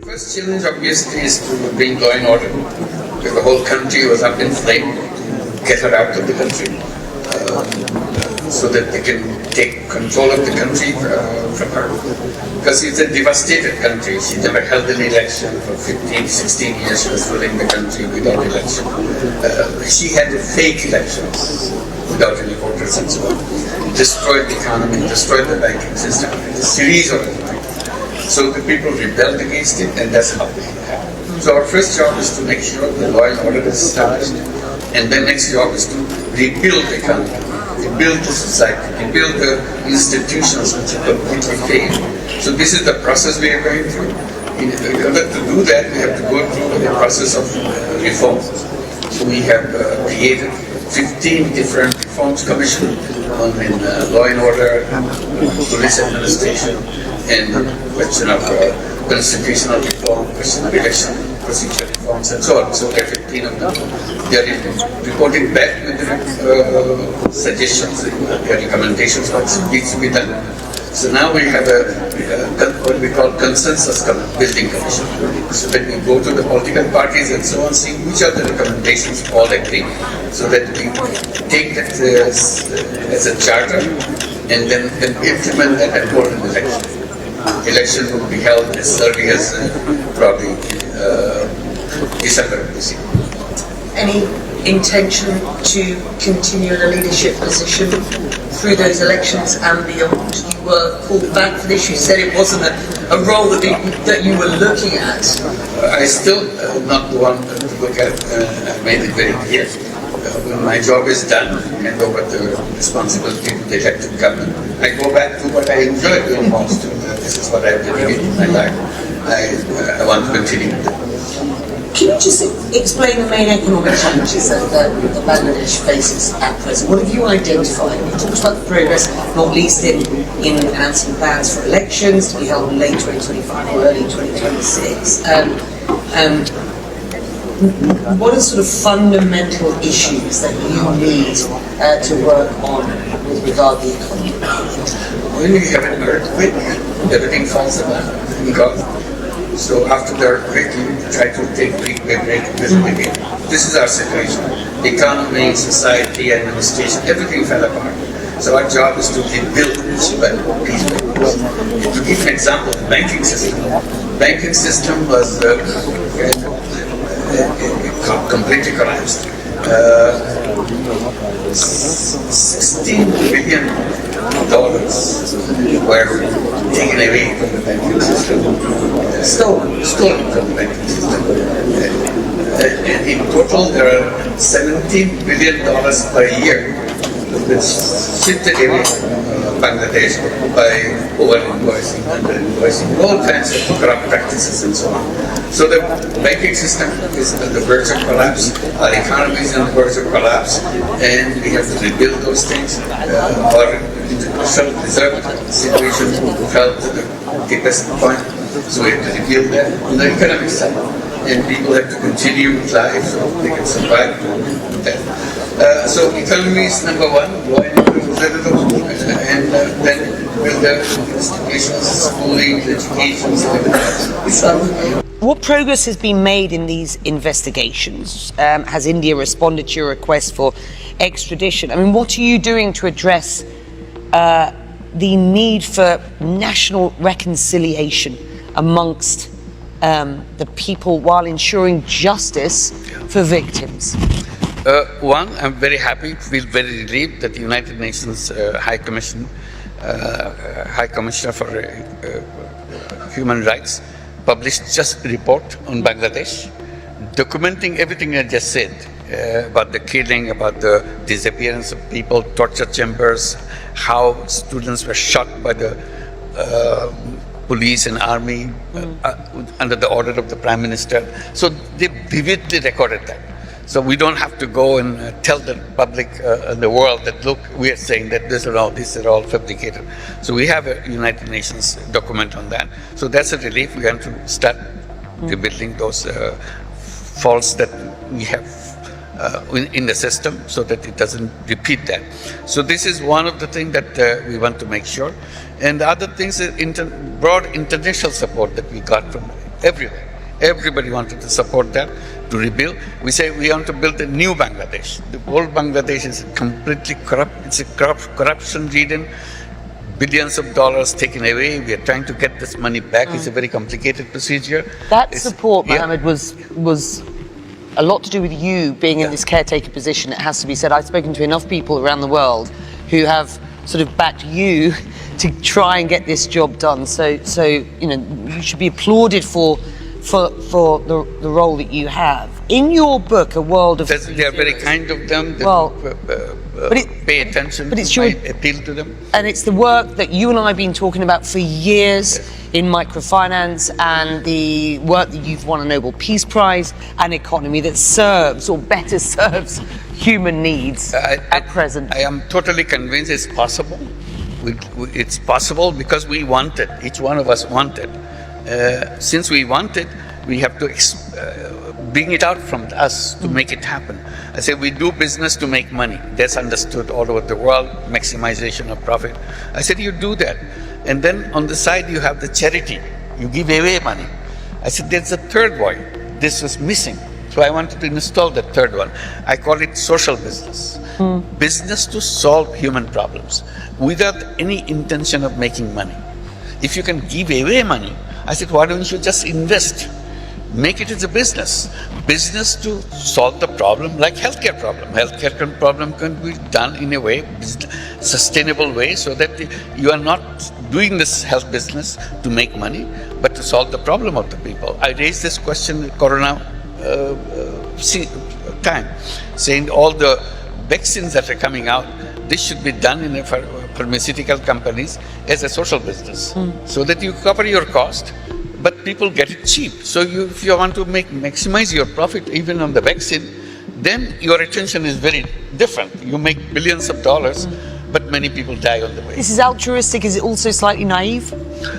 First challenge obviously is to bring law and order, because the whole country was up in flame, get her out of the country, so that they can take control of the country from her. Because it's a devastated country. She never held an election for 15, 16 years. She was ruling the country without election. She had fake elections without any voters and so on. Destroyed the economy, destroyed the banking system, a series of them. So the people rebelled against it, and that's how it happened. So our first job is to make sure the law and order is established, and the next job is to rebuild the economy, rebuild the society, rebuild the institutions which have completely failed. So this is the process we are going through. In order to do that, we have to go through the process of reform. So we have created 15 different reforms commissions on law and order, police administration, and question of constitutional reform, question of election procedure reforms, and so on. So there are 15 of them. They are reporting back with suggestions, their recommendations, what needs to be done. So now we have what we call consensus building commission. So that we go to the political parties and so on, see which are the recommendations all agree, so that we take that as a charter and then implement that and hold an election. Election will be held as early as probably December of this year. Any intention to continue in a leadership position through those elections and beyond? You were called back for this. You said it wasn't a role that you were looking at. I still not the one to look at. I made it very clear. When my job is done, hand over the responsibility to the elected government. I go back to what I enjoy doing most. This is what I've dedicated my life. I want to continue with it. Can you just explain the main economic challenges that Bangladesh faces at present? What have you identified? You talked about the progress, not least in announcing plans for elections to be held late 2025 or early 2026. What are sort of fundamental issues that you need to work on with regard to the economy? When we have an earthquake, everything falls apart. So after the earthquake, you try to take big business again. This is our situation. The economy, society, administration, everything fell apart. So our job is to rebuild piece by piece. To give an example, the banking system. Banking system was completely collapsed. $16 billion were taken away from the banking system, stolen from the banking system. And in total, there are $17 billion per year that's shifted away from Bangladesh by over-invoicing, under-invoicing, all kinds of corrupt practices and so on. So the banking system is on the verge of collapse, our economy is on the verge of collapse, and we have to rebuild those things. Our international reserve situation fell to the deepest point, so we have to rebuild that on the economic side. And people have to continue with life so they can survive that. So economy is number one, law and order is and then build the institutions, schooling, education, everything. What progress has been made in these investigations? Has India responded to your request for extradition? I mean, what are you doing to address the need for national reconciliation amongst the people while ensuring justice for victims? One, I'm very happy, feel very relieved that the United Nations High Commissioner for Human Rights published just a report on Bangladesh, documenting everything I just said about the killing, about the disappearance of people, torture chambers, how students were shot by the police and army under the order of the Prime Minister. So they vividly recorded that. So we don't have to go and tell the public, the world that, look, we are saying that these are all fabricated. So we have a United Nations document on that. So that's a relief. We have to start rebuilding those faults that we have in the system so that it doesn't repeat that. So this is one of the things that we want to make sure. And the other things is broad international support that we got from everywhere. Everybody wanted to support that, to rebuild. We say we want to build a new Bangladesh. The old Bangladesh is completely corrupt. It's a corruption-ridden, billions of dollars taken away. We are trying to get this money back. It's a very complicated procedure. That support, Mohammed, was a lot to do with you being in this caretaker position, it has to be said. I've spoken to enough people around the world who have sort of backed you to try and get this job done. So you know, you should be applauded for the role that you have. In your book, A World of... They are very kind of them. They pay attention to my appeal to them. And it's the work that you and I have been talking about for years in microfinance, and the work that you've won a Nobel Peace Prize, an economy that serves, or better serves, human needs at present. I am totally convinced it's possible. It's possible because we want it. Each one of us want it. Since we want it, we have to bring it out from us to make it happen. I say we do business to make money. That's understood all over the world, maximization of profit. I said you do that. And then on the side you have the charity. You give away money. I said there's a third one. This was missing. So I wanted to install the third one. I call it social business. Business to solve human problems without any intention of making money. If you can give away money, I said, why don't you just invest? Make it as a business. Business to solve the problem, like healthcare problem. Healthcare problem can be done in a way, sustainable way, so that you are not doing this health business to make money, but to solve the problem of the people. I raised this question in Corona time, saying all the vaccines that are coming out, this should be done in pharmaceutical companies as a social business, so that you cover your cost, but people get it cheap. So if you want to maximize your profit even on the vaccine, then your attention is very different. You make billions of dollars, but many people die on the way. This is altruistic. Is it also slightly naive?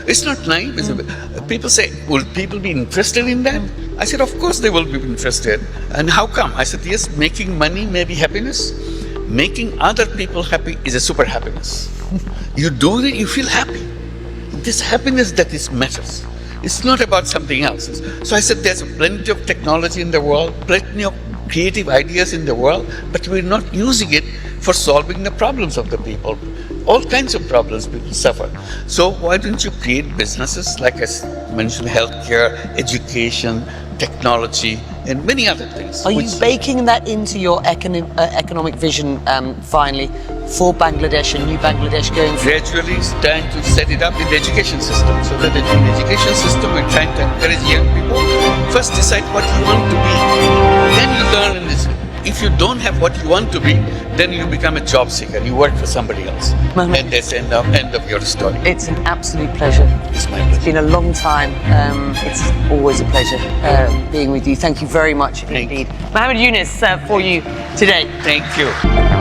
It's not naive. People say, will people be interested in that? I said, of course they will be interested. And how come? I said, yes, making money may be happiness. Making other people happy is a super happiness. You do it, you feel happy. This happiness that is matters. It's not about something else. So I said there's plenty of technology in the world, plenty of creative ideas in the world, but we're not using it for solving the problems of the people. All kinds of problems people suffer. So why don't you create businesses like I mentioned, healthcare, education, technology, and many other things. Are you baking that into your economic vision finally for Bangladesh and new Bangladesh going forward? Gradually trying to set it up in the education system, so that in the education system we're trying to encourage young people. First decide what you want to be, then you learn in this. If you don't have what you want to be, then you become a job seeker. You work for somebody else. And that's the end of your story. It's an absolute pleasure. It's my pleasure. It's been a long time. It's always a pleasure being with you. Thank you very much indeed. Muhammad Yunus for you today. Thank you.